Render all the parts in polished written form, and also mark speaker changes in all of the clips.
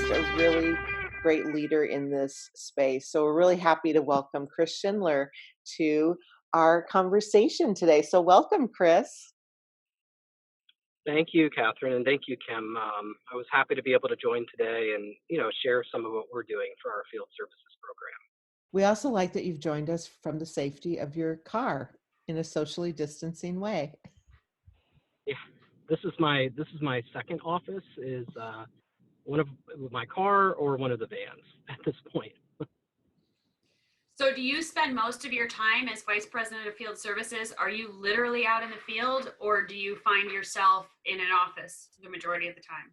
Speaker 1: just a really great leader in this space. So we're really happy to welcome Chris Schindler to our conversation today. So welcome, Chris.
Speaker 2: Thank you, Catherine, and thank you, Kim. I was happy to be able to join today and, share some of what we're doing for our field services program.
Speaker 1: We also like that you've joined us from the safety of your car in a socially distancing way.
Speaker 2: Yeah, this is my second office. Is one of my car or one of the vans at this point.
Speaker 3: So do you spend most of your time as Vice President of Field Services? Are you literally out in the field, or do you find yourself in an office the majority of the time?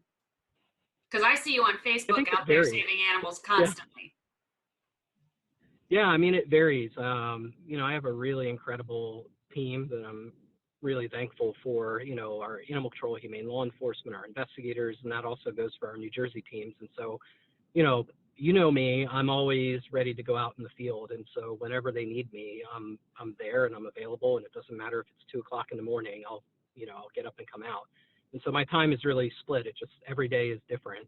Speaker 3: Because I see you on Facebook out there saving animals constantly.
Speaker 2: Yeah, I mean, it varies. I have a really incredible team that I'm really thankful for, our animal control, humane law enforcement, our investigators, and that also goes for our New Jersey teams. And so, you know me, I'm always ready to go out in the field. And so whenever they need me, I'm there and I'm available. And it doesn't matter if it's 2:00 in the morning, I'll get up and come out. And so my time is really split. It just, every day is different.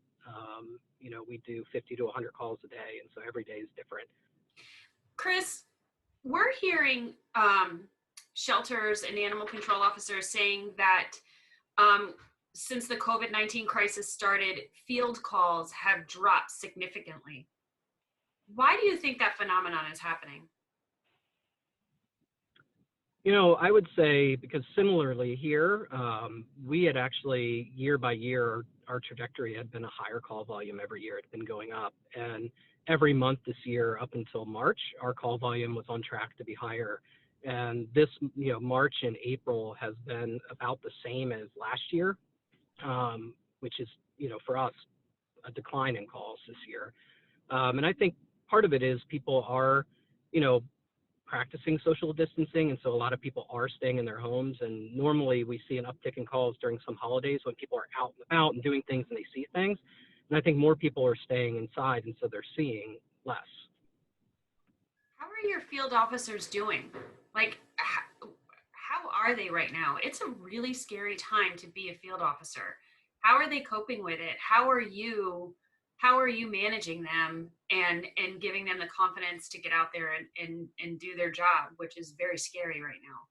Speaker 2: We do 50 to 100 calls a day. And so every day is different.
Speaker 3: Chris, we're hearing shelters and animal control officers saying that since the COVID-19 crisis started, field calls have dropped significantly. Why do you think that phenomenon is happening?
Speaker 2: I would say because similarly here, we had actually year by year, our trajectory had been a higher call volume every year. It had been going up. And every month this year up until March, our call volume was on track to be higher. And this, March and April has been about the same as last year, which is, for us, a decline in calls this year. And I think part of it is people are, practicing social distancing. And so a lot of people are staying in their homes. And normally we see an uptick in calls during some holidays when people are out and about and doing things and they see things. And I think more people are staying inside, and so they're seeing less.
Speaker 3: How are your field officers doing? Like, how are they right now? It's a really scary time to be a field officer. How are they coping with it? How are you managing them and giving them the confidence to get out there and do their job, which is very scary right now?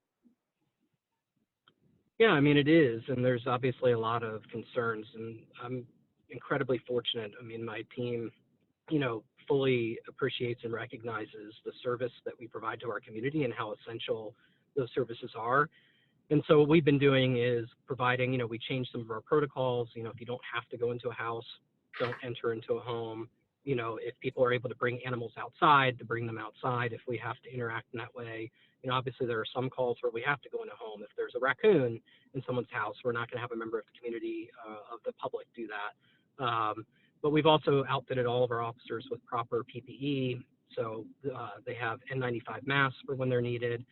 Speaker 2: Yeah, I mean, it is. And there's obviously a lot of concerns, and I'm incredibly fortunate. I mean, my team, fully appreciates and recognizes the service that we provide to our community and how essential those services are. And so what we've been doing is providing, we changed some of our protocols. If you don't have to go into a house, don't enter into a home. If people are able to bring animals outside, to bring them outside. If we have to interact in that way, obviously there are some calls where we have to go in a home. If there's a raccoon in someone's house, we're not going to have a member of the community, of the public do that. But we've also outfitted all of our officers with proper PPE. So they have N95 masks for when they're needed.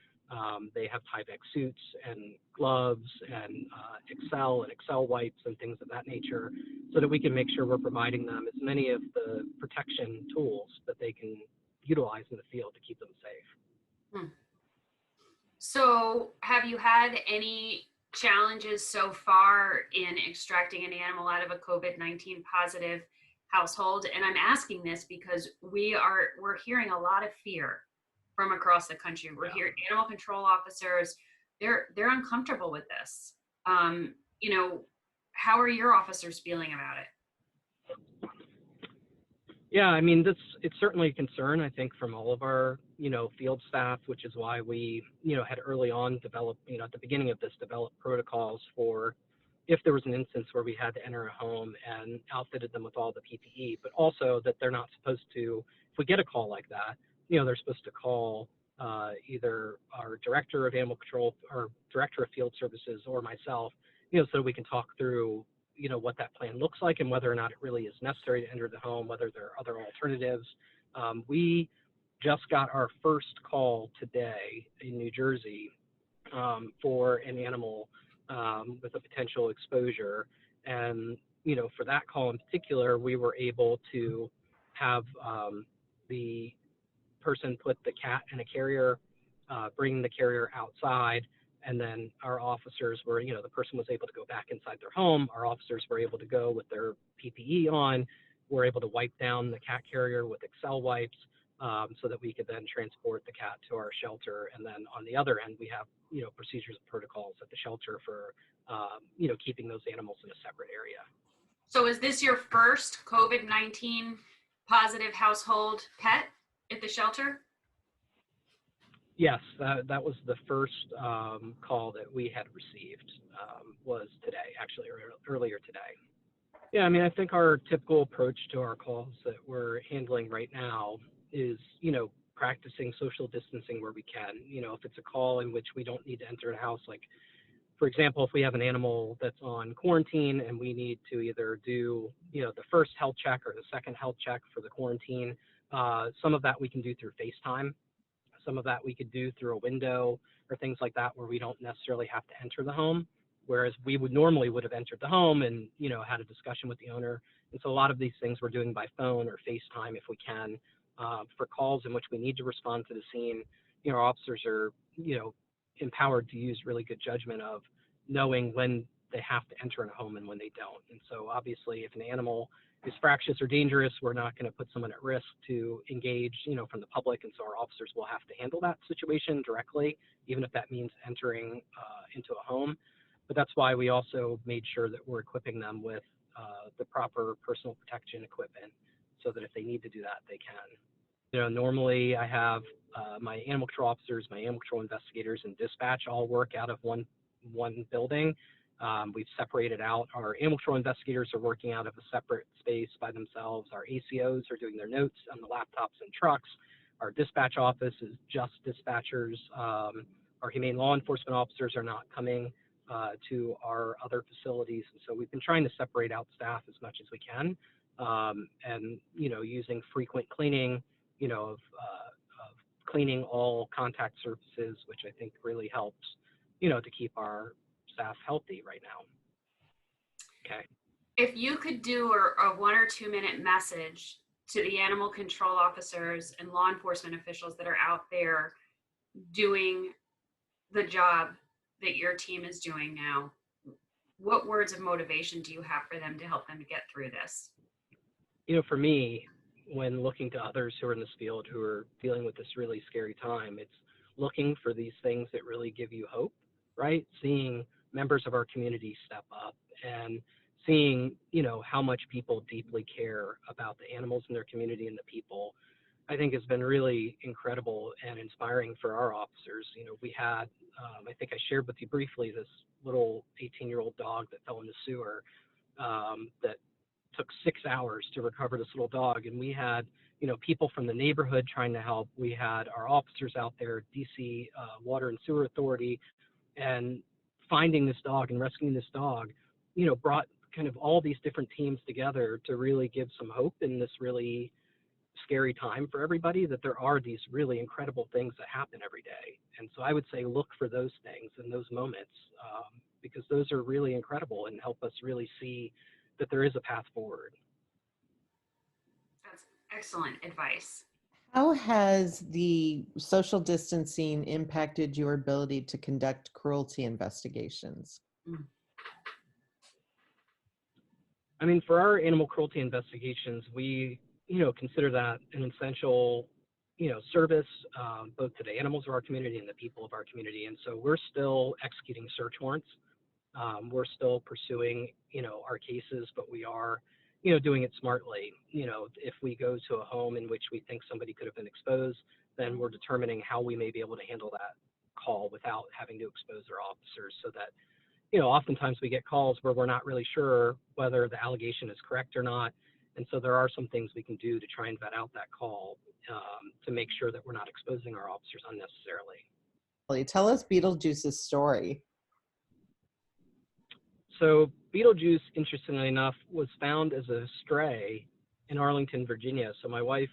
Speaker 2: They have Tyvek suits and gloves and Excel wipes and things of that nature, so that we can make sure we're providing them as many of the protection tools that they can utilize in the field to keep them safe.
Speaker 3: So have you had any challenges so far in extracting an animal out of a COVID-19 positive household? And I'm asking this because we're hearing a lot of fear from across the country. We're hearing animal control officers, they're uncomfortable with this. How are your officers feeling about it?
Speaker 2: Yeah, I mean, it's certainly a concern, I think, from all of our, field staff, which is why we, had early on developed, at the beginning of this, developed protocols for if there was an instance where we had to enter a home, and outfitted them with all the PPE, but also that they're not supposed to, if we get a call like that, they're supposed to call either our director of animal control or director of field services or myself, so we can talk through, what that plan looks like and whether or not it really is necessary to enter the home, whether there are other alternatives. We just got our first call today in New Jersey for an animal with a potential exposure. And, for that call in particular, we were able to have the person put the cat in a carrier, bring the carrier outside, and then our officers were, the person was able to go back inside their home. Our officers were able to go with their PPE on, we're able to wipe down the cat carrier with Excel wipes, so that we could then transport the cat to our shelter. And then on the other end, we have, procedures and protocols at the shelter for, keeping those animals in a separate area.
Speaker 3: So is this your first COVID-19 positive household pet at the shelter?
Speaker 2: Yes, that was the first call that we had received, was today, actually, earlier today. Yeah, I mean, I think our typical approach to our calls that we're handling right now is, practicing social distancing where we can. If it's a call in which we don't need to enter a house, like, for example, if we have an animal that's on quarantine and we need to either do, the first health check or the second health check for the quarantine, some of that we can do through FaceTime. Some of that we could do through a window or things like that where we don't necessarily have to enter the home, whereas we would have entered the home and, had a discussion with the owner. And so a lot of these things we're doing by phone or FaceTime if we can. For calls in which we need to respond to the scene, our officers are, empowered to use really good judgment of knowing when they have to enter in a home and when they don't. And so obviously if an animal is fractious or dangerous, we're not going to put someone at risk to engage, from the public. And so our officers will have to handle that situation directly, even if that means entering into a home. But that's why we also made sure that we're equipping them with the proper personal protection equipment so that if they need to do that, they can. Normally I have my animal control officers, my animal control investigators, and dispatch all work out of one building. We've separated out. Our animal control investigators are working out of a separate space by themselves. Our ACOs are doing their notes on the laptops and trucks. Our dispatch office is just dispatchers. Our humane law enforcement officers are not coming to our other facilities. And so we've been trying to separate out staff as much as we can, and, using frequent cleaning, of cleaning all contact surfaces, which I think really helps, to keep our staff healthy right now. Okay.
Speaker 3: If you could do a 1 or 2 minute message to the animal control officers and law enforcement officials that are out there doing the job that your team is doing now, what words of motivation do you have for them to help them to get through this?
Speaker 2: For me, when looking to others who are in this field who are dealing with this really scary time, it's looking for these things that really give you hope, right? Seeing members of our community step up and seeing, how much people deeply care about the animals in their community and the people, I think has been really incredible and inspiring for our officers. We had, I think I shared with you briefly, this little 18-year-old dog that fell in the sewer, that took 6 hours to recover this little dog. And we had, people from the neighborhood trying to help. We had our officers out there, DC Water and Sewer Authority, and finding this dog and rescuing this dog, brought kind of all these different teams together to really give some hope in this really scary time for everybody, that there are these really incredible things that happen every day. And so I would say look for those things and those moments, because those are really incredible and help us really see that there is a path forward.
Speaker 3: That's excellent advice.
Speaker 1: How has the social distancing impacted your ability to conduct cruelty investigations?
Speaker 2: I mean, for our animal cruelty investigations, we, consider that an essential, service, both to the animals of our community and the people of our community. And so we're still executing search warrants. We're still pursuing, our cases, but we are, doing it smartly. If we go to a home in which we think somebody could have been exposed, then we're determining how we may be able to handle that call without having to expose our officers, so that, oftentimes we get calls where we're not really sure whether the allegation is correct or not. And so there are some things we can do to try and vet out that call, to make sure that we're not exposing our officers unnecessarily.
Speaker 1: Tell us Beetlejuice's story.
Speaker 2: So Beetlejuice, interestingly enough, was found as a stray in Arlington, Virginia. So my wife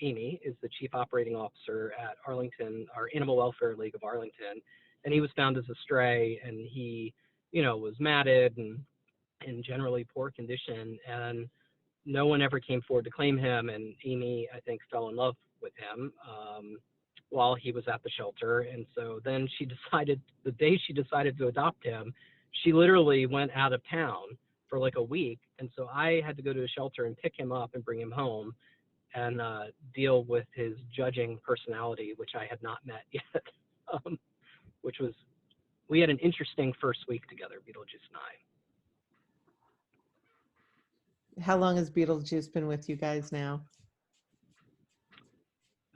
Speaker 2: Amy is the chief operating officer at Arlington, our Animal Welfare League of Arlington. And he was found as a stray, and he, was matted and in generally poor condition. And no one ever came forward to claim him. And Amy, I think, fell in love with him while he was at the shelter. And so then the day she decided to adopt him, she literally went out of town for like a week. And so I had to go to a shelter and pick him up and bring him home and deal with his judging personality, which I had not met yet. Which was, we had an interesting first week together, Beetlejuice and I.
Speaker 1: How long has Beetlejuice been with you guys now?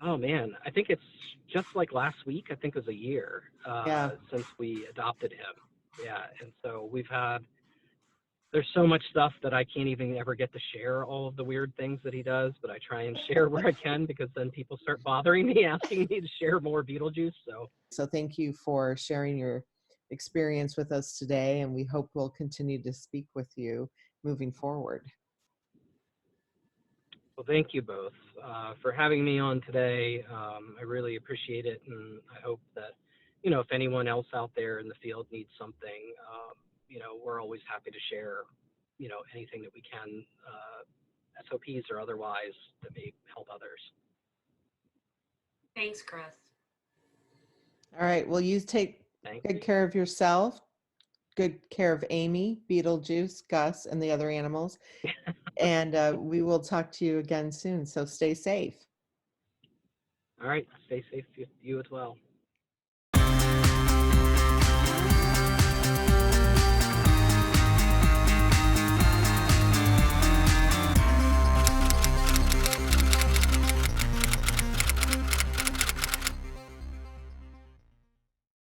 Speaker 2: Oh man, I think it's just like last week. I think it was a year
Speaker 1: Yeah.
Speaker 2: since we adopted him. Yeah, and so there's so much stuff that I can't even ever get to share all of the weird things that he does, but I try and share where I can because then people start bothering me, asking me to share more Beetlejuice.
Speaker 1: So thank you for sharing your experience with us today, and we hope we'll continue to speak with you moving forward.
Speaker 2: Well, thank you both for having me on today. I really appreciate it, and I hope that, if anyone else out there in the field needs something, we're always happy to share, anything that we can, SOPs or otherwise, that may help others.
Speaker 3: Thanks, Chris.
Speaker 1: All right. Well, you take good care of yourself, good care of Amy, Beetlejuice, Gus, and the other animals. And we will talk to you again soon. So stay safe.
Speaker 2: All right. Stay safe, you as well.